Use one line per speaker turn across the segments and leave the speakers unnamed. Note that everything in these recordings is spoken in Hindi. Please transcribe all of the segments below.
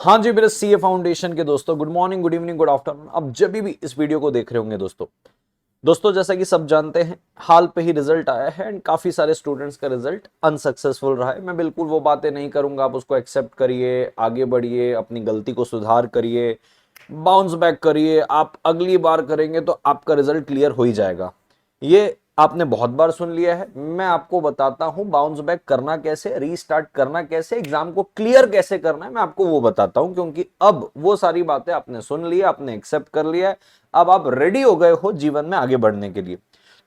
हाँ जी मेरे सीए फाउंडेशन के दोस्तों, good morning, good evening, good afternoon. अब जब भी इस वीडियो को देख रहे होंगे दोस्तों जैसा कि सब जानते हैं, हाल पे ही रिजल्ट आया है एंड काफी सारे स्टूडेंट्स का रिजल्ट अनसक्सेसफुल रहा है। मैं बिल्कुल वो बातें नहीं करूंगा, आप उसको एक्सेप्ट करिए, आगे बढ़िए, अपनी गलती को सुधार करिए, बाउंस बैक करिए। आप अगली बार करेंगे तो आपका रिजल्ट क्लियर हो ही जाएगा। ये आपने बहुत बार सुन लिया है। मैं आपको बताता हूं बाउंस बैक करना कैसे, रीस्टार्ट करना कैसे, एग्जाम को क्लियर कैसे करना है, मैं आपको वो बताता हूं। क्योंकि अब वो सारी बातें आपने सुन ली, आपने एक्सेप्ट कर लिया है, अब आप रेडी हो गए हो जीवन में आगे बढ़ने के लिए।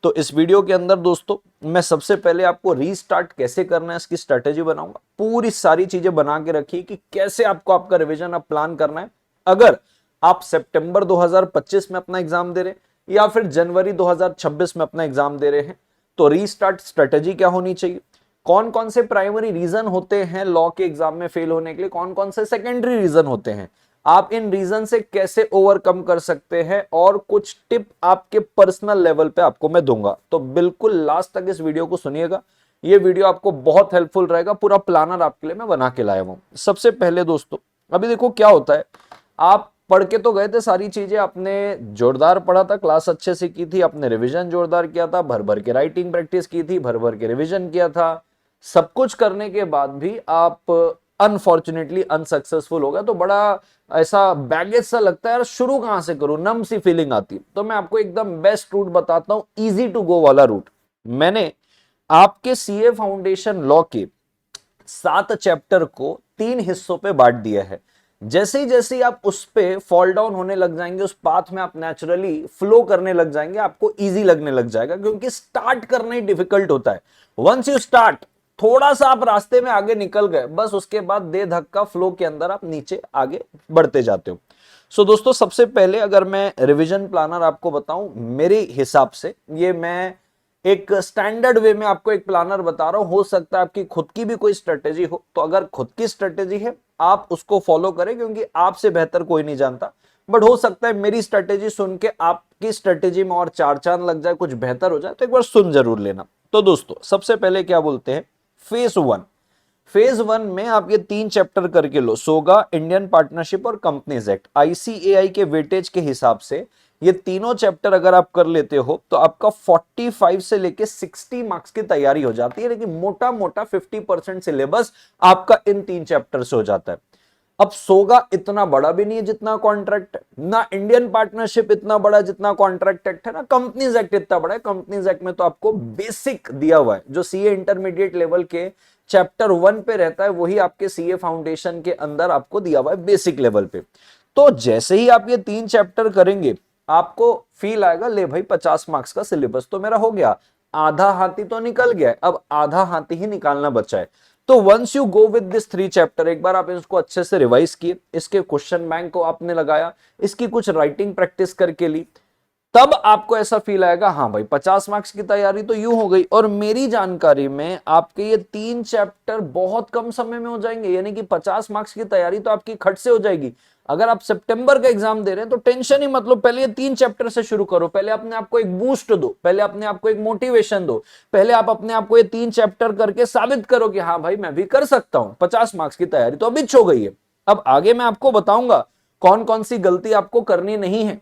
तो इस वीडियो के अंदर दोस्तों मैं सबसे पहले आपको रीस्टार्ट कैसे करना है इसकी स्ट्रेटेजी बनाऊंगा। पूरी सारी चीजें बना के रखिए कि कैसे आपको आपका रिवीजन अब प्लान करना है। अगर आप सितंबर 2025 में अपना एग्जाम दे रहे हैं या फिर जनवरी 2026 में अपना एग्जाम दे रहे हैं, तो रीस्टार्ट स्ट्रेटेजी क्या होनी चाहिए, कौन कौन से प्राइमरी रीजन होते हैं लॉ के एग्जाम में फेल होने के लिए, कौन कौन से सेकेंडरी रीजन होते हैं, आप इन रीजन से कैसे ओवरकम कर सकते हैं, और कुछ टिप आपके पर्सनल लेवल पे आपको मैं दूंगा। तो बिल्कुल लास्ट तक इस वीडियो को सुनिएगा, ये वीडियो आपको बहुत हेल्पफुल रहेगा। पूरा प्लानर आपके लिए मैं बना के लाया हूं। सबसे पहले दोस्तों अभी देखो क्या होता है, आप पढ़ के तो गए थे सारी चीजें, आपने जोरदार पढ़ा था, क्लास अच्छे से की थी, आपने रिवीजन जोरदार किया था, भर भर के राइटिंग प्रैक्टिस की थी, भर भर के रिवीजन किया था। सब कुछ करने के बाद भी आप अनफॉर्चुनेटली अनसक्सेसफुल हो गए, तो बड़ा ऐसा बैगेज सा लगता है, यार शुरू कहां से करूं, नम सी फीलिंग आती है। तो मैं आपको एकदम बेस्ट रूट बताता हूं, इजी टू गो वाला रूट। मैंने आपके सीए फाउंडेशन लॉ के 7 चैप्टर को 3 हिस्सों पे बांट दिया है। जैसे ही आप उस पे फॉल डाउन होने लग जाएंगे, उस पाथ में आप नेचुरली फ्लो करने लग जाएंगे, आपको इजी लगने लग जाएगा। क्योंकि स्टार्ट करना ही डिफिकल्ट होता है। वंस यू स्टार्ट, थोड़ा सा आप रास्ते में आगे निकल गए, बस उसके बाद दे धक्का फ्लो के अंदर आप नीचे आगे बढ़ते जाते हो। सो दोस्तों सबसे पहले अगर मैं रिवीजन प्लानर आपको बताऊं, मेरे हिसाब से ये मैं एक स्टैंडर्ड वे में आपको एक प्लानर बता रहा हूं। हो सकता है आपकी खुद की भी कोई स्ट्रेटेजी हो, तो अगर खुद की स्ट्रेटेजी है आप उसको फॉलो करें, क्योंकि आपसे बेहतर कोई नहीं जानता। बट हो सकता है मेरी स्ट्रेटेजी सुन के आपकी स्ट्रेटेजी में और चार चांद लग जाए, कुछ बेहतर हो जाए, तो एक बार सुन जरूर लेना। तो दोस्तों सबसे पहले क्या बोलते हैं, फेज 1 में आप ये 3 चैप्टर करके लो। सोगा, इंडियन पार्टनरशिप और कंपनीज एक्ट, आईसीएआई के वेटेज के हिसाब से ये तीनों चैप्टर अगर आप कर लेते हो तो आपका 45 से लेके 60 मार्क्स की तैयारी हो जाती है। लेकिन मोटा मोटा 50% सिलेबस आपका इन 3 चैप्टर से हो जाता है। अब सोगा इतना बड़ा भी नहीं है जितना कॉन्ट्रैक्ट है, ना इंडियन पार्टनरशिप इतना बड़ा जितना कॉन्ट्रैक्ट एक्ट है, ना कंपनीज एक्ट इतना बड़ा है। कंपनीज एक्ट में तो आपको बेसिक दिया हुआ है, जो सीए इंटरमीडिएट लेवल के चैप्टर 1 पे रहता है, वही आपके सीए फाउंडेशन के अंदर आपको दिया हुआ है बेसिक लेवल पे। तो जैसे ही आप ये 3 चैप्टर करेंगे, आपको फील आएगा, ले भाई 50 मार्क्स का सिलेबस तो मेरा हो गया, आधा हाथी तो निकल गया है, अब आधा हाथी ही निकालना बचा है। तो once you go with this 3 chapter, एक बार आप इसको अच्छे से रिवाइज किए, इसके क्वेश्चन बैंक को आपने लगाया, इसकी कुछ राइटिंग प्रैक्टिस करके ली, तब आपको ऐसा फील आएगा, हाँ भाई 50 मार्क्स की तैयारी तो यूं हो गई। और मेरी जानकारी में आपके ये 3 चैप्टर बहुत कम समय में हो जाएंगे, यानी कि 50 मार्क्स की तैयारी तो आपकी खट से हो जाएगी। अगर आप सितंबर का एग्जाम दे रहे हैं तो टेंशन ही मतलब, पहले ये 3 चैप्टर से शुरू करो, पहले अपने आप को एक बूस्ट दो, पहले अपने आप को एक मोटिवेशन दो, पहले आप अपने आप को ये 3 चैप्टर करके साबित करो कि हाँ भाई मैं भी कर सकता हूं। 50 मार्क्स की तैयारी तो अभी हो गई है। अब आगे मैं आपको बताऊंगा कौन कौन सी गलती आपको करनी नहीं है,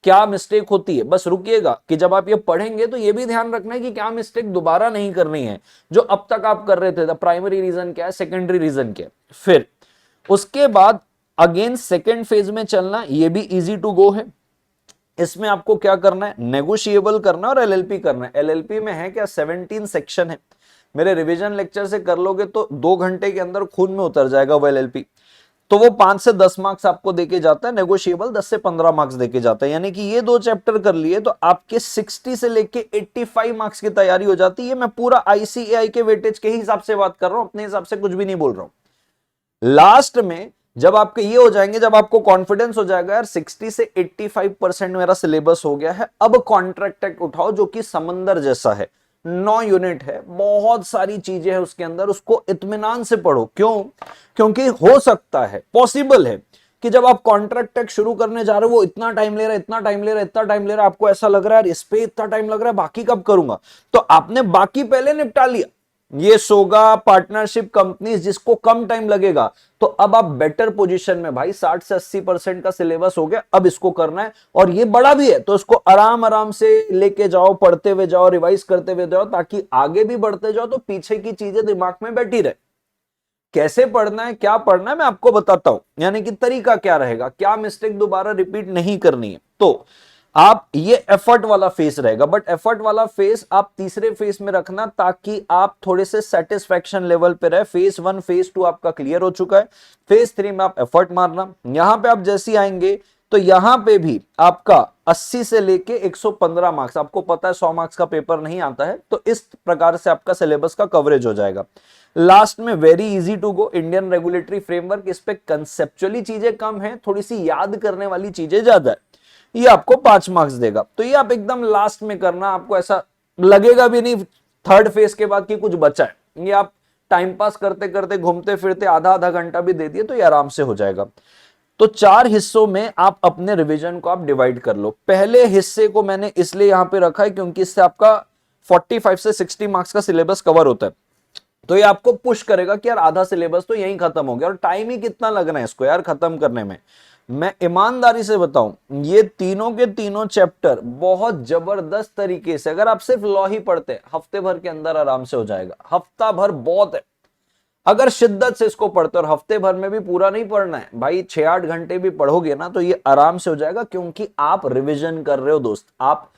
क्या मिस्टेक होती है। बस रुकिएगा कि जब आप ये पढ़ेंगे तो ये भी ध्यान रखना है कि क्या मिस्टेक दोबारा नहीं करनी है जो अब तक आप कर रहे थे। प्राइमरी रीजन क्या है, सेकेंडरी रीजन क्या है। फिर उसके बाद अगेन सेकेंड फेज में चलना, ये भी इजी टू गो है। इसमें आपको क्या करना है, नेगोशिएबल करना और एलएलपी करना है। एलएलपी में है क्या, 17 सेक्शन है। मेरे रिवीजन लेक्चर से कर लोगे तो 2 घंटे के अंदर खून में उतर जाएगा वो एलएलपी। तो वो 5 से 10 मार्क्स आपको देके जाता है, नेगोशिएबल 10 से 15 मार्क्स देके जाता है। यानी कि ये 2 चैप्टर कर लिए तो आपके 60 से लेके 85 मार्क्स की तैयारी हो जाती है। मैं पूरा आईसीएआई के वेटेज के हिसाब से बात कर रहा हूं, अपने हिसाब से कुछ भी नहीं बोल रहा हूं। लास्ट में जब आपके ये हो जाएंगे, जब आपको कॉन्फिडेंस हो जाएगा यार 60 से 85% मेरा सिलेबस हो गया है, अब कॉन्ट्रैक्ट एक्ट उठाओ जो कि समंदर जैसा है, 9 यूनिट है, बहुत सारी चीजें हैं उसके अंदर, उसको इत्मीनान से पढ़ो। क्यों, क्योंकि हो सकता है, पॉसिबल है कि जब आप कॉन्ट्रैक्ट एक्ट शुरू करने जा रहे हो वो इतना टाइम ले रहा है, इतना टाइम ले रहा है, इतना टाइम ले रहा है, आपको ऐसा लग रहा है इस पे इतना टाइम लग रहा है, बाकी कब करूंगा। तो आपने बाकी पहले निपटा लिया, ये सोगा पार्टनरशिप कंपनीज जिसको कम टाइम लगेगा, तो अब आप बेटर पोजीशन में भाई 60 से 80% का सिलेबस हो गया, अब इसको करना है। और ये बड़ा भी है तो इसको आराम आराम से लेके जाओ, पढ़ते हुए जाओ, रिवाइज करते हुए जाओ, ताकि आगे भी बढ़ते जाओ तो पीछे की चीजें दिमाग में बैठी रहे। कैसे पढ़ना है, क्या पढ़ना है, मैं आपको बताता हूं, यानी कि तरीका क्या रहेगा, क्या मिस्टेक दोबारा रिपीट नहीं करनी है। तो आप ये एफर्ट वाला फेस रहेगा, बट एफर्ट वाला फेस आप तीसरे फेस में रखना ताकि आप थोड़े से सेटिस्फेक्शन लेवल पे रहे। फेस 1 फेस 2 आपका क्लियर हो चुका है, फेस 3 में आप एफर्ट मारना। यहां पे आप जैसे ही आएंगे तो यहां पे भी आपका 80 से लेके 115 मार्क्स, आपको पता है 100 मार्क्स का पेपर नहीं आता है, तो इस प्रकार से आपका सिलेबस का कवरेज हो जाएगा। लास्ट में very easy to go, Indian regulatory framework, इस पे कंसेप्चुअली चीजें कम है, थोड़ी सी याद करने वाली चीजें ज्यादा है, ये आपको 5 मार्क्स देगा। तो ये आप एकदम लास्ट में करना, आपको ऐसा लगेगा भी नहीं थर्ड फेज के बाद कि कुछ बचा है। ये आप टाइम पास करते करते घूमते फिरते आधा आधा घंटा भी दे दिए तो ये आराम से हो जाएगा। तो 4 हिस्सों में आप अपने रिवीजन को आप डिवाइड कर लो। पहले हिस्से को मैंने इसलिए यहां पे रखा है क्योंकि इससे आपका 45 से 60 मार्क्स का सिलेबस कवर होता है। तो ये आपको पुश करेगा कि यार आधा सिलेबस तो यहीं खत्म हो गया, और टाइम ही कितना लगना है इसको यार खत्म करने में। मैं ईमानदारी से बताऊं, ये तीनों के तीनों चैप्टर बहुत जबरदस्त तरीके से, अगर आप सिर्फ लॉ ही पढ़ते हफ्ते भर के अंदर आराम से हो जाएगा। हफ्ता भर बहुत है, अगर शिद्दत से इसको पढ़ते, और हफ्ते भर में भी पूरा नहीं पढ़ना है भाई, 6-8 घंटे भी पढ़ोगे ना तो ये आराम से हो जाएगा, क्योंकि आप रिविजन कर रहे हो दोस्त, आप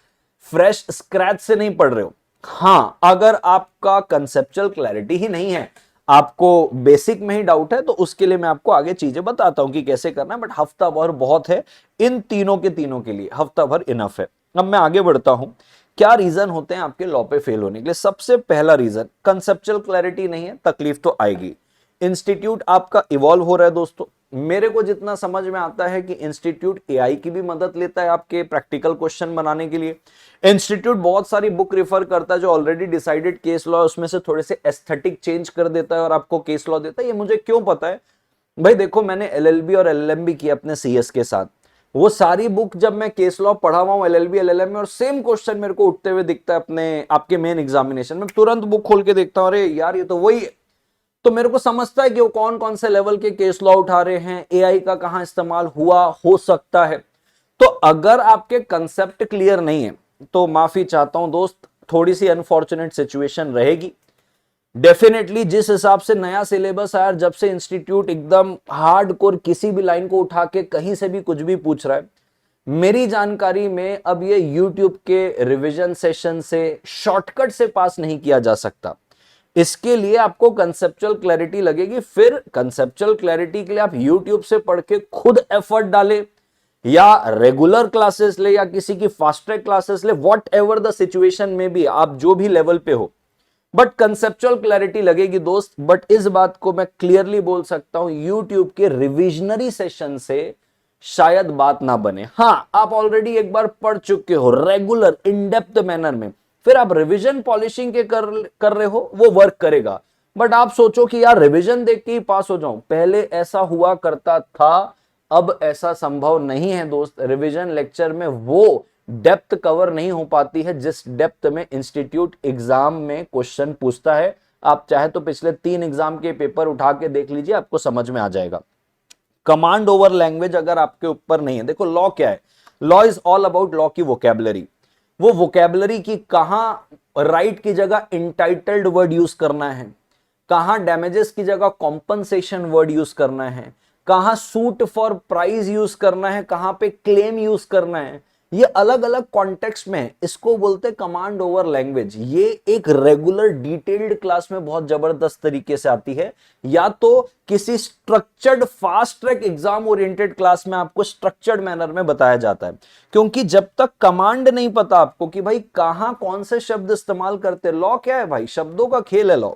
फ्रेश स्क्रैच से नहीं पढ़ रहे हो। हाँ, अगर आपका कंसेप्चुअल क्लैरिटी ही नहीं है, आपको बेसिक में ही डाउट है, तो उसके लिए मैं आपको आगे चीजें बताता हूं कि कैसे करना है, बट हफ्ता भर बहुत है इन तीनों के तीनों के लिए, हफ्ता भर इनफ है। अब मैं आगे बढ़ता हूं, क्या रीजन होते हैं आपके लॉ पे फेल होने के लिए। सबसे पहला रीजन, कंसेप्चुअल क्लैरिटी नहीं है, तकलीफ तो आएगी। इंस्टीट्यूट आपका इवॉल्व हो रहा है दोस्तों, मेरे को जितना समझ में आता है कि इंस्टीट्यूट एआई की भी मदद लेता है आपके प्रैक्टिकल क्वेश्चन बनाने के लिए। इंस्टीट्यूट बहुत सारी बुक रिफर करता है जो ऑलरेडी डिसाइडेड केस लॉ है, उसमें से थोड़े से एस्थेटिक चेंज कर देता है और आपको केस लॉ देता है। ये मुझे क्यों पता है भाई, देखो मैंने एलएलबी और एलएलएम किया अपने सीएस के साथ, वो सारी बुक जब मैं केस लॉ पढ़ा हुआ हूं एलएलबी एलएलएम में, और सेम क्वेश्चन मेरे को उठते हुए दिखता है अपने आपके मेन एग्जामिनेशन में, तुरंत बुक खोल के देखता हूं, अरे यार ये तो वही है। तो मेरे को समझता है कि वो कौन कौन से लेवल के केस लॉ उठा रहे हैं, एआई का कहां इस्तेमाल हुआ हो सकता है। तो अगर आपके कंसेप्ट क्लियर नहीं है तो माफी चाहता हूं दोस्त, थोड़ी सी अनफॉर्चुनेट सिचुएशन रहेगी। डेफिनेटली जिस हिसाब से नया सिलेबस आया, जब से इंस्टीट्यूट एकदम हार्डकोर किसी भी लाइन को उठा के कहीं से भी कुछ भी पूछ रहा है, मेरी जानकारी में अब ये यूट्यूब के रिवीजन सेशन से शॉर्टकट से पास नहीं किया जा सकता। इसके लिए आपको कंसेप्चुअल क्लैरिटी लगेगी, फिर कंसेप्चुअल क्लैरिटी के लिए आप यूट्यूब से पढ़ के खुद एफर्ट डाले, या रेगुलर क्लासेस ले, या किसी की फास्ट ट्रैक क्लासेस ले, वॉट एवर द सिचुएशन में भी, आप जो भी लेवल पे हो, बट कंसेप्चुअल क्लैरिटी लगेगी दोस्त। बट इस बात को मैं क्लियरली बोल सकता हूं, यूट्यूब के रिविजनरी सेशन से शायद बात ना बने। हाँ, आप ऑलरेडी एक बार पढ़ चुके हो रेगुलर इन डेप्थ मैनर में, फिर आप रिवीजन पॉलिशिंग के कर रहे हो, वो वर्क करेगा। बट आप सोचो कि यार रिवीजन देख के ही पास हो जाऊं, पहले ऐसा हुआ करता था, अब ऐसा संभव नहीं है दोस्त। रिवीजन लेक्चर में वो डेप्थ कवर नहीं हो पाती है जिस डेप्थ में इंस्टीट्यूट एग्जाम में क्वेश्चन पूछता है। आप चाहे तो पिछले 3 एग्जाम के पेपर उठा के देख लीजिए, आपको समझ में आ जाएगा। कमांड ओवर लैंग्वेज अगर आपके ऊपर नहीं है, देखो लॉ क्या है, law is all about law की वोकैबुलरी। वो वोकैबुलरी की कहां राइट की जगह इंटाइटल्ड वर्ड यूज करना है, कहां डैमेजेस की जगह कॉम्पनसेशन वर्ड यूज करना है, कहां सूट फॉर प्राइस यूज करना है, कहां पे क्लेम यूज करना है, ये अलग अलग कॉन्टेक्स्ट में है। इसको बोलते हैं कमांड ओवर लैंग्वेज। ये एक रेगुलर डिटेल्ड क्लास में बहुत जबरदस्त तरीके से आती है, या तो किसी structured fast track exam oriented class में आपको स्ट्रक्चर्ड मैनर में बताया जाता है। क्योंकि जब तक कमांड नहीं पता आपको कि भाई कहां कौन से शब्द इस्तेमाल करते, लॉ क्या है भाई, शब्दों का खेल है लॉ,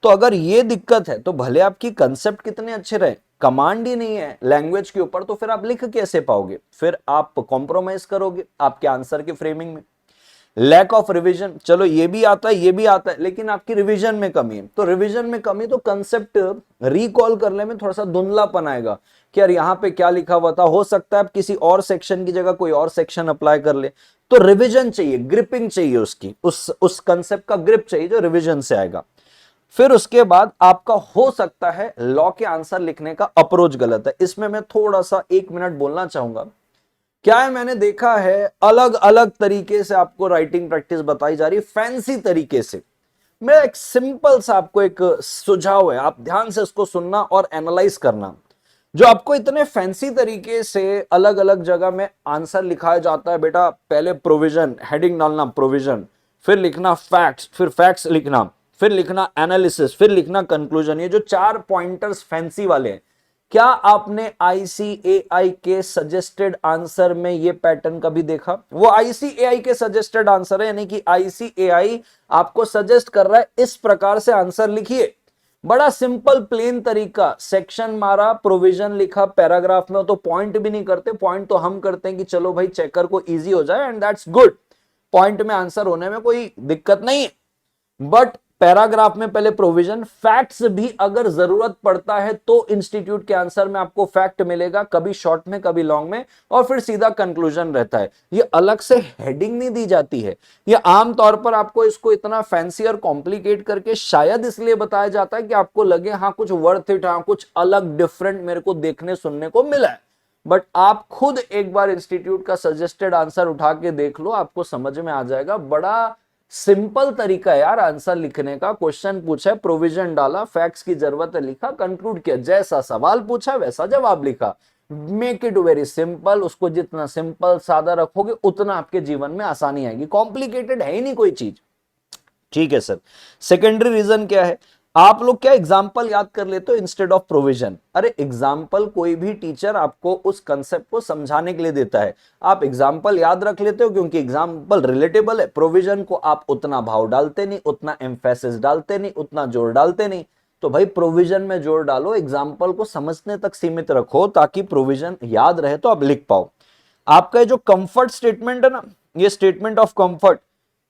तो अगर ये दिक्कत है तो भले आपकी कंसेप्ट कितने अच्छे रहे, कमांड ही नहीं है लैंग्वेज के ऊपर, तो फिर आप लिख कैसे पाओगे, फिर आप कॉम्प्रोमाइज करोगे आपके आंसर की फ्रेमिंग में। लैक ऑफ रिवीजन, चलो ये भी आता है ये भी आता है, लेकिन आपकी रिवीजन में कमी है। तो रिवीजन में कमी तो कंसेप्ट रिकॉल करने में थोड़ा सा धुंधलापन आएगा कि यार यहाँ पे क्या लिखा हुआ था, हो सकता है आप किसी और सेक्शन की जगह कोई और सेक्शन अप्लाई कर ले। तो रिवीजन चाहिए, ग्रिपिंग चाहिए उसकी, उस कंसेप्ट का ग्रिप चाहिए जो रिवीजन से आएगा। फिर उसके बाद आपका हो सकता है लॉ के आंसर लिखने का अप्रोच गलत है। इसमें मैं थोड़ा सा 1 मिनट बोलना चाहूंगा। क्या है, मैंने देखा है अलग अलग तरीके से आपको राइटिंग प्रैक्टिस बताई जा रही है, फैंसी तरीके से। मेरा एक सिंपल सा आपको एक सुझाव है, आप ध्यान से उसको सुनना और एनालाइज करना। जो आपको इतने फैंसी तरीके से अलग अलग जगह में आंसर लिखाया जाता है, बेटा पहले प्रोविजन हेडिंग डालना, प्रोविजन, फिर लिखना फैक्ट्स, फिर फैक्ट्स लिखना, फिर लिखना एनालिसिस, फिर लिखना कंक्लूजन। ये जो 4 पॉइंटर्स फैंसी वाले हैं, क्या आपने आईसीएआई के सजेस्टेड आंसर में ये पैटर्न कभी देखा? वो आईसीएआई के सजेस्टेड आंसर है, यानी कि आईसीएआई आपको सजेस्ट कर रहा है इस प्रकार से आंसर लिखिए। बड़ा सिंपल प्लेन तरीका, सेक्शन मारा, प्रोविजन लिखा पैराग्राफ में, तो पॉइंट भी नहीं करते। पॉइंट तो हम करते हैं कि चलो भाई चेकर को इजी हो जाए, एंड दैट्स गुड, पॉइंट में आंसर होने में कोई दिक्कत नहीं है। बट पैराग्राफ में पहले प्रोविजन, फैक्ट्स भी अगर जरूरत पड़ता है तो इंस्टीट्यूट के आंसर में आपको फैक्ट मिलेगा, कभी शॉर्ट में कभी लॉन्ग में, और फिर सीधा कंक्लूजन रहता है। ये अलग से हेडिंग नहीं दी जाती है। ये आमतौर पर आपको इसको इतना फैंसी और कॉम्प्लिकेट करके शायद इसलिए बताया जाता है कि आपको लगे हाँ कुछ वर्थ इट, हाँ कुछ अलग डिफरेंट मेरे को देखने सुनने को मिला है। बट आप खुद एक बार इंस्टीट्यूट का सजेस्टेड आंसर उठा के देख लो, आपको समझ में आ जाएगा। बड़ा सिंपल तरीका है यार आंसर लिखने का। क्वेश्चन पूछा है, प्रोविजन डाला, फैक्ट्स की जरूरत है लिखा, कंक्लूड किया, जैसा सवाल पूछा वैसा जवाब लिखा। Make it very simple. उसको जितना सिंपल सादा रखोगे उतना आपके जीवन में आसानी आएगी। कॉम्प्लिकेटेड है ही नहीं कोई चीज। ठीक है सर। सेकेंडरी रीजन क्या है? आप लोग क्या एग्जाम्पल याद कर लेते हो इंस्टेड ऑफ प्रोविजन? अरे एग्जाम्पल कोई भी टीचर आपको उस कंसेप्ट को समझाने के लिए देता है, आप एग्जाम्पल याद रख लेते हो क्योंकि एग्जाम्पल रिलेटेबल है। प्रोविजन को आप उतना भाव डालते नहीं, उतना एम्फेसिस डालते नहीं, उतना जोर डालते नहीं। तो भाई प्रोविजन में जोर डालो, एग्जाम्पल को समझने तक सीमित रखो ताकि प्रोविजन याद रहे तो आप लिख पाओ। आपका जो कंफर्ट स्टेटमेंट है ना, ये स्टेटमेंट ऑफ कंफर्ट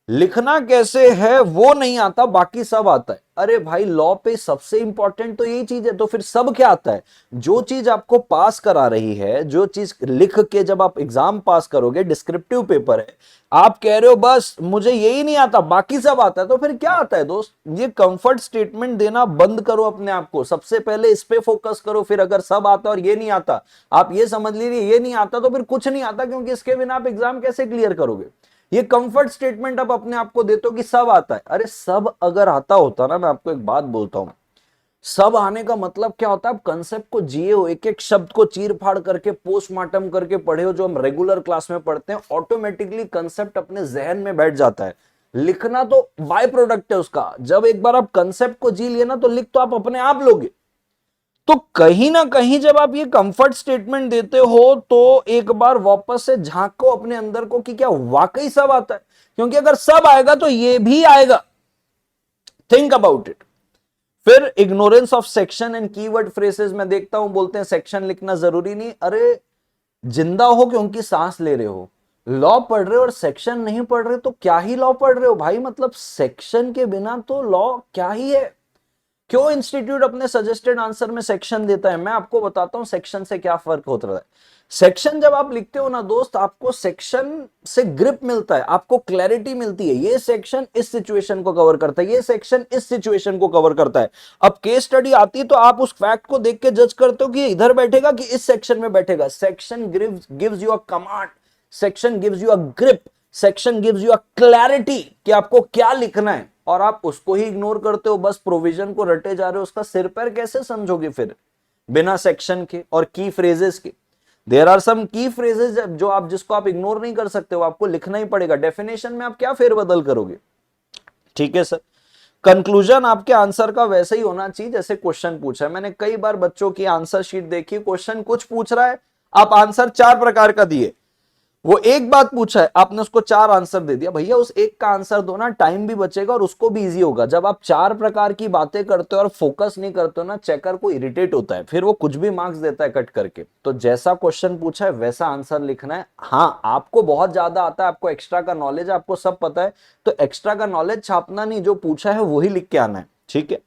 लिखना कैसे है वो नहीं आता, बाकी सब आता है। अरे भाई लॉ पे सबसे इंपॉर्टेंट तो यही चीज है, तो फिर सब क्या आता है? जो चीज आपको पास करा रही है, जो चीज लिख के जब आप एग्जाम पास करोगे, डिस्क्रिप्टिव पेपर है, आप कह रहे हो बस मुझे यही नहीं आता बाकी सब आता है, तो फिर क्या आता है दोस्त? ये कंफर्ट स्टेटमेंट देना बंद करो अपने आप को। सबसे पहले इस पे फोकस करो, फिर अगर सब आता और ये नहीं आता, आप ये समझ लीजिए ये नहीं आता तो फिर कुछ नहीं आता, क्योंकि इसके बिना आप एग्जाम कैसे क्लियर करोगे? ये कंफर्ट स्टेटमेंट आप अपने आप को देते हो कि सब आता है। अरे सब अगर आता होता ना, मैं आपको एक बात बोलता हूं, सब आने का मतलब क्या होता है? आप कंसेप्ट को जिए हो, एक एक शब्द को चीर फाड़ करके पोस्टमार्टम करके पढ़े हो, जो हम रेगुलर क्लास में पढ़ते हैं, ऑटोमेटिकली कंसेप्ट अपने जहन में बैठ जाता है। लिखना तो बाय प्रोडक्ट है उसका। जब एक बार आप कंसेप्ट को जी लिए ना, तो लिख तो आप अपने आप लोगे। तो कहीं ना कहीं जब आप ये कंफर्ट स्टेटमेंट देते हो, तो एक बार वापस से झांको अपने अंदर को कि क्या वाकई सब आता है? क्योंकि अगर सब आएगा तो ये भी आएगा। Think about it. फिर ignorance of section and keyword phrases में देखता हूं, बोलते हैं सेक्शन लिखना जरूरी नहीं। अरे जिंदा हो क्योंकि सांस ले रहे हो, लॉ पढ़ रहे हो और सेक्शन नहीं पढ़ रहे तो क्या ही लॉ पढ़ रहे हो भाई? मतलब सेक्शन के बिना तो लॉ क्या ही है? क्यों इंस्टीट्यूट अपने सजेस्टेड आंसर में सेक्शन देता है? मैं आपको बताता हूं सेक्शन से क्या फर्क होता है। सेक्शन जब आप लिखते हो ना दोस्त, आपको सेक्शन से ग्रिप मिलता है, आपको क्लैरिटी मिलती है। ये सेक्शन इस सिचुएशन को कवर करता है, ये सेक्शन इस सिचुएशन को कवर करता है। अब केस स्टडी आती है तो आप उस फैक्ट को देख के जज करते हो कि इधर बैठेगा कि इस सेक्शन में बैठेगा। Section gives you a command, section gives you a grip, section gives you a clarity कि आपको क्या लिखना है, और आप उसको ही इग्नोर करते हो, बस प्रोविजन को रटे जा रहे हो। उसका सिर पैर कैसे समझोगे फिर बिना सेक्शन के और की फ्रेजेस के? देयर आर सम की फ्रेजेस जो आप जिसको आप इग्नोर नहीं कर सकते हो, आपको लिखना ही पड़ेगा। डेफिनेशन में आप क्या फेरबदल करोगे? ठीक है सर। कंक्लूजन आपके आंसर का वैसे ही होना चाहिए जैसे क्वेश्चन पूछा है। मैंने कई बार बच्चों की आंसर शीट देखी, क्वेश्चन कुछ पूछ रहा है, आप आंसर 4 प्रकार का दिए। वो एक बात पूछा है, आपने उसको 4 आंसर दे दिया। भैया उस एक का आंसर दो ना, टाइम भी बचेगा और उसको भी इजी होगा। जब आप 4 प्रकार की बातें करते हो और फोकस नहीं करते हो ना, चेकर को इरिटेट होता है, फिर वो कुछ भी मार्क्स देता है कट करके। तो जैसा क्वेश्चन पूछा है वैसा आंसर लिखना है। हाँ आपको बहुत ज्यादा आता है, आपको एक्स्ट्रा का नॉलेज है, आपको सब पता है, तो एक्स्ट्रा का नॉलेज छापना नहीं, जो पूछा है वही लिख के आना है। ठीक है।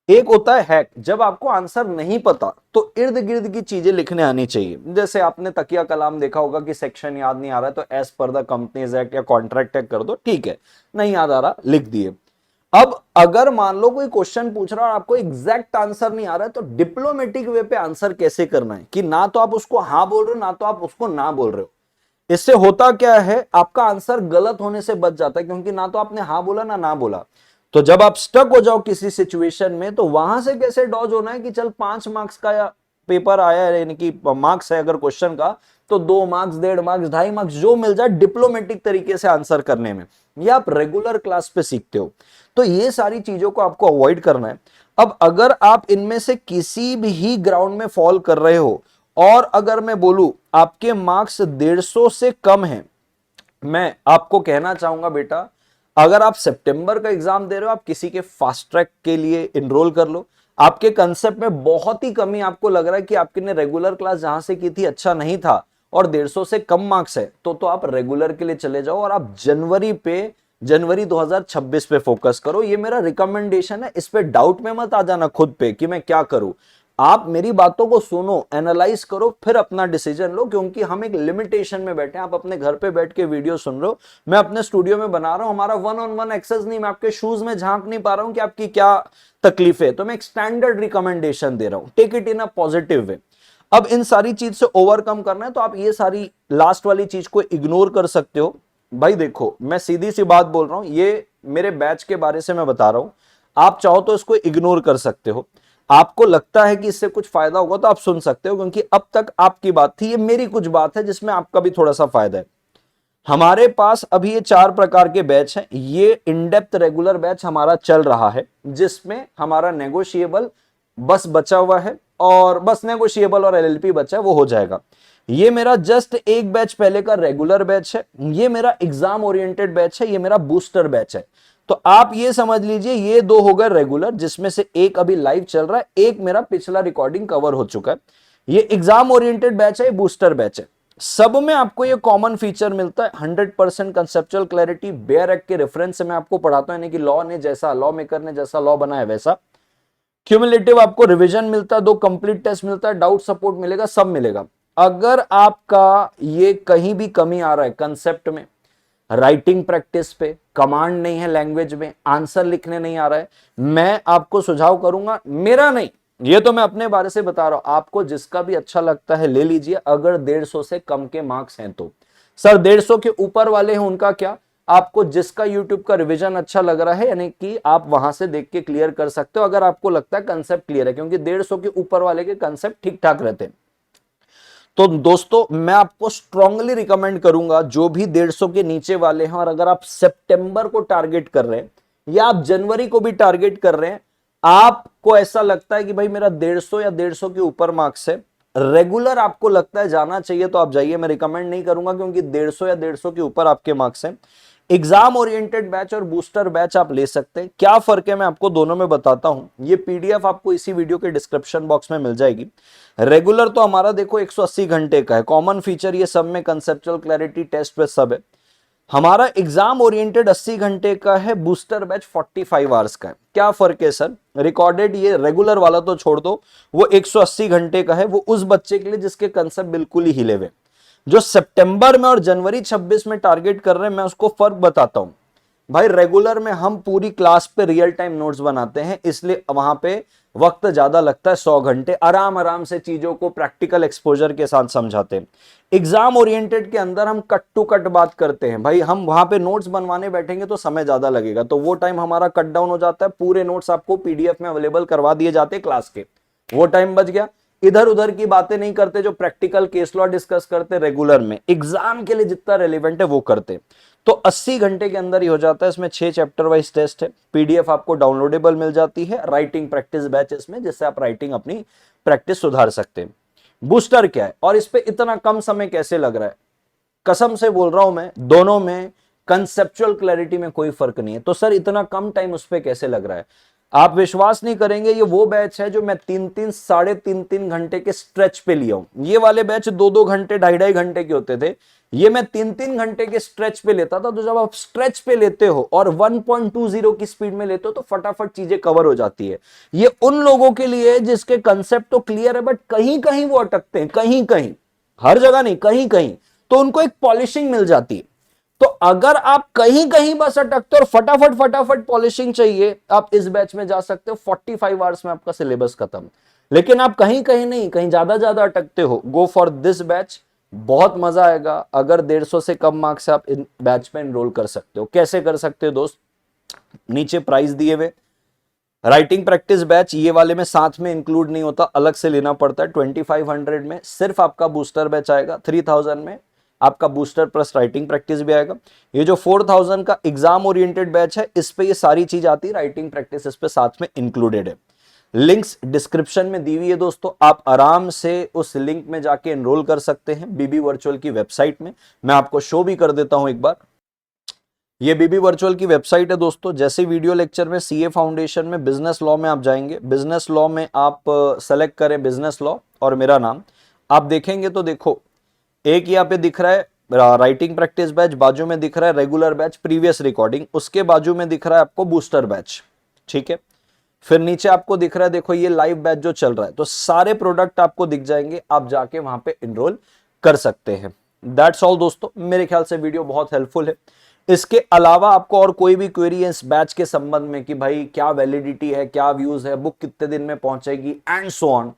एक होता है हैक, जब आपको आंसर नहीं पता तो इर्द गिर्द की चीजें लिखने आनी चाहिए। जैसे आपने तकिया कलाम देखा होगा कि सेक्शन याद नहीं आ रहा है तो as per the companies act या कॉन्ट्रैक्ट एक्ट कर दो, ठीक है, नहीं याद आ रहा लिख दिए। अब अगर मान लो कोई क्वेश्चन पूछ रहा है और आपको एग्जैक्ट आंसर नहीं आ रहा है, तो डिप्लोमेटिक वे पे आंसर कैसे करना है कि ना तो आप उसको हाँ बोल रहे हो ना तो आप उसको ना बोल रहे हो। इससे होता क्या है, आपका आंसर गलत होने से बच जाता है, क्योंकि ना तो आपने हाँ बोला ना बोला। तो जब आप स्टक हो जाओ किसी सिचुएशन में, तो वहां से कैसे डॉज होना है कि चल 5 मार्क्स का या पेपर आया है, यानी कि मार्क्स है अगर क्वेश्चन का, तो 2 मार्क्स, 1.5 मार्क्स, 2.5 मार्क्स जो मिल जाए डिप्लोमेटिक तरीके से आंसर करने में, ये आप रेगुलर क्लास पे सीखते हो। तो ये सारी चीजों को आपको अवॉइड करना है। अब अगर आप इनमें से किसी भी ग्राउंड में फॉल कर रहे हो, और अगर मैं बोलूं आपके मार्क्स 150 से कम हैं, मैं आपको कहना चाहूंगा बेटा, अगर आप सितंबर का एग्जाम दे रहे हो, आप किसी के फास्ट ट्रैक के लिए इनरोल कर लो। आपके कंसेप्ट में बहुत ही कमी आपको लग रहा है कि आपके ने रेगुलर क्लास जहां से की थी अच्छा नहीं था और 150 से कम मार्क्स है, तो आप रेगुलर के लिए चले जाओ और आप जनवरी 2026 पे फोकस करो। ये मेरा रिकमेंडेशन है, इस पे डाउट में मत आ जाना खुद पे कि मैं क्या करूं। आप मेरी बातों को सुनो, एनालाइज करो, फिर अपना डिसीजन लो, क्योंकि हम एक लिमिटेशन में बैठे हैं। आप अपने घर पे बैठ के वीडियो सुन रहे हो, मैं अपने स्टूडियो में बना रहा हूं, हमारा 1-on-1 एक्सेस नहीं, मैं आपके शूज में झांक नहीं पा रहा हूं कि आपकी क्या तकलीफ है, तो मैं एक स्टैंडर्ड रिकमेंडेशन दे रहा हूं। Take it in a positive way. अब इन सारी चीज से ओवरकम करना है, तो आप ये सारी लास्ट वाली चीज को इग्नोर कर सकते हो। भाई देखो, मैं सीधी सी बात बोल रहा हूं, ये मेरे बैच के बारे से मैं बता रहा हूं, आप चाहो तो इसको इग्नोर कर सकते हो। आपको लगता है कि इससे कुछ फायदा होगा तो आप सुन सकते हो, क्योंकि अब तक आपकी बात थी, ये मेरी कुछ बात है जिसमें आपका भी थोड़ा सा फायदा है। हमारे पास अभी ये 4 प्रकार के बैच हैं। ये इन डेप्थ रेगुलर बैच हमारा चल रहा है, जिसमें हमारा नेगोशिएबल बस बचा हुआ है, और बस नेगोशिएबल और एलएलपी बचा है, वो हो जाएगा। ये मेरा जस्ट एक बैच पहले का रेगुलर बैच है, ये मेरा एग्जाम ओरिएंटेड बैच है, ये मेरा बूस्टर बैच है। तो आप ये समझ लीजिए, ये 2 हो गए रेगुलर, जिसमें से एक अभी लाइव चल रहा है, एक मेरा पिछला रिकॉर्डिंग कवर हो चुका है। ये एग्जाम ओरिएंटेड बैच है, ये बूस्टर बैच है। सब में आपको ये कॉमन फीचर मिलता है, 100% कंसेप्चुअल क्लैरिटी। बेयर एक्ट के रेफरेंस से मैं आपको पढ़ाता हूं, यानी कि लॉ ने जैसा, लॉ मेकर ने जैसा लॉ बनाया वैसा। क्यूमुलेटिव आपको रिवीजन मिलता है, 2 कंप्लीट टेस्ट मिलता है, डाउट सपोर्ट मिलेगा, सब मिलेगा। अगर आपका ये कहीं भी कमी आ रहा है कंसेप्ट में, राइटिंग प्रैक्टिस पे, कमांड नहीं है लैंग्वेज में, आंसर लिखने नहीं आ रहा है, मैं आपको सुझाव करूंगा, मेरा नहीं, ये तो मैं अपने बारे से बता रहा हूं, आपको जिसका भी अच्छा लगता है ले लीजिए, अगर 150 से कम के मार्क्स हैं तो। सर 150 के ऊपर वाले हैं उनका क्या, आपको जिसका YouTube का रिवीजन अच्छा लग रहा है, यानी कि आप वहां से देख के क्लियर कर सकते हो, अगर आपको लगता है कंसेप्ट क्लियर है, क्योंकि 150 के ऊपर वाले के कंसेप्ट ठीक ठाक रहते हैं। तो दोस्तों, मैं आपको स्ट्रांगली रिकमेंड करूंगा, जो भी 150 के नीचे वाले हैं, और अगर आप सितंबर को टारगेट कर रहे हैं या आप जनवरी को भी टारगेट कर रहे हैं, आपको ऐसा लगता है कि भाई मेरा 150 या 150 के ऊपर मार्क्स है, रेगुलर आपको लगता है जाना चाहिए, तो आप जाइए। मैं रिकमेंड नहीं करूंगा, क्योंकि 150 या 150 के ऊपर आपके मार्क्स हैं। एग्जाम ओरिएंटेड बैच और बूस्टर बैच आप ले सकते हैं। क्या फर्क है मैं आपको दोनों में बताता हूं। ये पीडीएफ आपको इसी वीडियो के डिस्क्रिप्शन बॉक्स में मिल जाएगी। रेगुलर तो हमारा देखो 180 घंटे का है, कॉमन फीचर ये सब में कंसेप्चुअल क्लैरिटी टेस्ट पे सब है। हमारा एग्जाम ओरिएंटेड 80 घंटे का है, बूस्टर बैच 45 आवर्स का है। क्या फर्क है सर, रिकॉर्डेड ये रेगुलर वाला तो छोड़ दो, वो 180 घंटे का है, वो उस बच्चे के लिए जिसके कंसेप्ट बिल्कुल ही हिले हुए। जो सितंबर में और जनवरी 26 में टारगेट कर रहे हैं, मैं उसको फर्क बताता हूं। भाई रेगुलर में हम पूरी क्लास पे रियल टाइम नोट्स बनाते हैं, इसलिए वहां पे वक्त ज्यादा लगता है, 100 घंटे आराम आराम से चीजों को प्रैक्टिकल एक्सपोजर के साथ समझाते हैं। एग्जाम ओरिएंटेड के अंदर हम कट टू कट बात करते हैं। भाई हम वहां पे नोट्स बनवाने बैठेंगे तो समय ज्यादा लगेगा, तो वो टाइम हमारा कट डाउन हो जाता है, पूरे नोट्स आपको पीडीएफ में अवेलेबल करवा दिए जाते हैं क्लास के, वो टाइम बच गया। इधर उधर की बातें नहीं करते, जो प्रैक्टिकल केस लॉ डिस्कस करते रेगुलर में, एग्जाम के लिए जितना रेलिवेंट है वो करते। तो 80 घंटे के अंदर ही हो जाता है। इसमें 6 चैप्टर वाइज टेस्ट है, पीडीएफ आपको डाउनलोडेबल मिल जाती है, राइटिंग प्रैक्टिस बैच इसमें, जिससे आप राइटिंग अपनी प्रैक्टिस सुधार सकते हैं। बूस्टर क्या है और इस पे इतना कम समय कैसे लग रहा है, कसम से बोल रहा हूं मैं, दोनों में कंसेप्चुअल क्लैरिटी में कोई फर्क नहीं है। तो सर इतना कम टाइम उस पे कैसे लग रहा है, आप विश्वास नहीं करेंगे। ये वो बैच है जो मैं 3-3 साढ़े 3-3 घंटे के स्ट्रेच पे लिया हूं। ये वाले बैच 2-2 घंटे 2.5 घंटे के होते थे, ये मैं 3-3 घंटे के स्ट्रेच पे लेता था। तो जब आप स्ट्रेच पे लेते हो और 1.20 की स्पीड में लेते हो, तो फटाफट चीजें कवर हो जाती है। ये उन लोगों के लिए जिसके कंसेप्ट तो क्लियर है, बट कहीं कहीं वो अटकते हैं, कहीं कहीं, हर जगह नहीं, कहीं कहीं, तो उनको एक पॉलिशिंग मिल जाती है। तो अगर आप कहीं कहीं बस अटकते हो और फटाफट फटाफट पॉलिशिंग चाहिए, आप इस बैच में जा सकते हो। 45 आवर्स में आपका सिलेबस खत्म। लेकिन आप कहीं कहीं नहीं, कहीं ज्यादा ज्यादा अटकते हो, गो फॉर दिस बैच। बहुत मजा आएगा। अगर 150 से कम मार्क्स से आप इन बैच में एनरोल कर सकते हो। कैसे कर सकते हो दोस्त, नीचे प्राइस दिए हुए। राइटिंग प्रैक्टिस बैच ये वाले में साथ में इंक्लूड नहीं होता, अलग से लेना पड़ता है। 2500 में सिर्फ आपका बूस्टर बैच आएगा। 3000 में आपका बूस्टर प्लस राइटिंग प्रैक्टिस भी आएगा। ये जो 4000 का एग्जाम ओरिएंटेड बैच है, इस पे ये सारी चीज आती है, राइटिंग प्रैक्टिस इस पे साथ में इंक्लूडेड है। लिंक्स डिस्क्रिप्शन में दी हुई है दोस्तों, आप आराम से उस लिंक में जाके एनरोल कर सकते हैं बीबी वर्चुअल की वेबसाइट में। मैं आपको शो भी कर देता हूं एक बार। ये बीबी वर्चुअल की वेबसाइट है दोस्तों। जैसे वीडियो लेक्चर में सीए फाउंडेशन में बिजनेस लॉ में आप जाएंगे, बिजनेस लॉ में आप सेलेक्ट करें बिजनेस लॉ और मेरा नाम, आप देखेंगे तो देखो एक यहाँ पे दिख रहा है राइटिंग प्रैक्टिस बैच, बाजू में दिख रहा है रेगुलर बैच प्रीवियस रिकॉर्डिंग, उसके बाजू में दिख रहा है आपको बूस्टर बैच। ठीक है, फिर नीचे आपको दिख रहा है देखो ये लाइव बैच जो चल रहा है। तो सारे प्रोडक्ट आपको दिख जाएंगे, आप जाके वहां पे एनरोल कर सकते हैं। दैट्स ऑल दोस्तों, मेरे ख्याल से वीडियो बहुत हेल्पफुल है। इसके अलावा आपको और कोई भी क्वेरी है इस बैच के संबंध में कि भाई क्या वैलिडिटी है, क्या व्यूज है, बुक कितने दिन में पहुंचेगी एंड सो ऑन,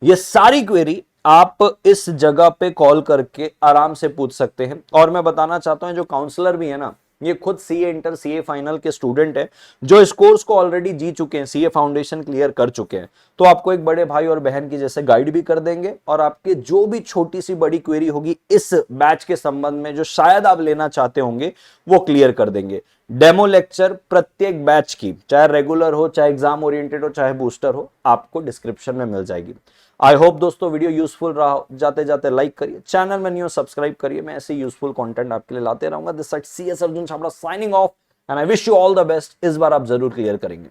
ये सारी क्वेरी आप इस जगह पे कॉल करके आराम से पूछ सकते हैं। और मैं बताना चाहता हूं जो काउंसलर भी है ना, ये खुद सीए इंटर सीए फाइनल के स्टूडेंट है, जो इस कोर्स को ऑलरेडी जी चुके हैं, सीए फाउंडेशन क्लियर कर चुके हैं। तो आपको एक बड़े भाई और बहन की जैसे गाइड भी कर देंगे, और आपके जो भी छोटी सी बड़ी क्वेरी होगी इस बैच के संबंध में जो शायद आप लेना चाहते होंगे, वो क्लियर कर देंगे। डेमो लेक्चर प्रत्येक बैच की, चाहे रेगुलर हो, चाहे एग्जाम ओरिएंटेड हो, चाहे बूस्टर हो, आपको डिस्क्रिप्शन में मिल जाएगी। आई होप दोस्तों वीडियो यूजफुल रहा हो। जाते जाते लाइक करिए, चैनल में न्यू सब्सक्राइब करिए, मैं ऐसे यूजफुल कंटेंट आपके लिए लाते रहूंगा। This side CS Arjun Chhabra signing off, and I wish you all the best. इस बार आप जरूर क्लियर करेंगे।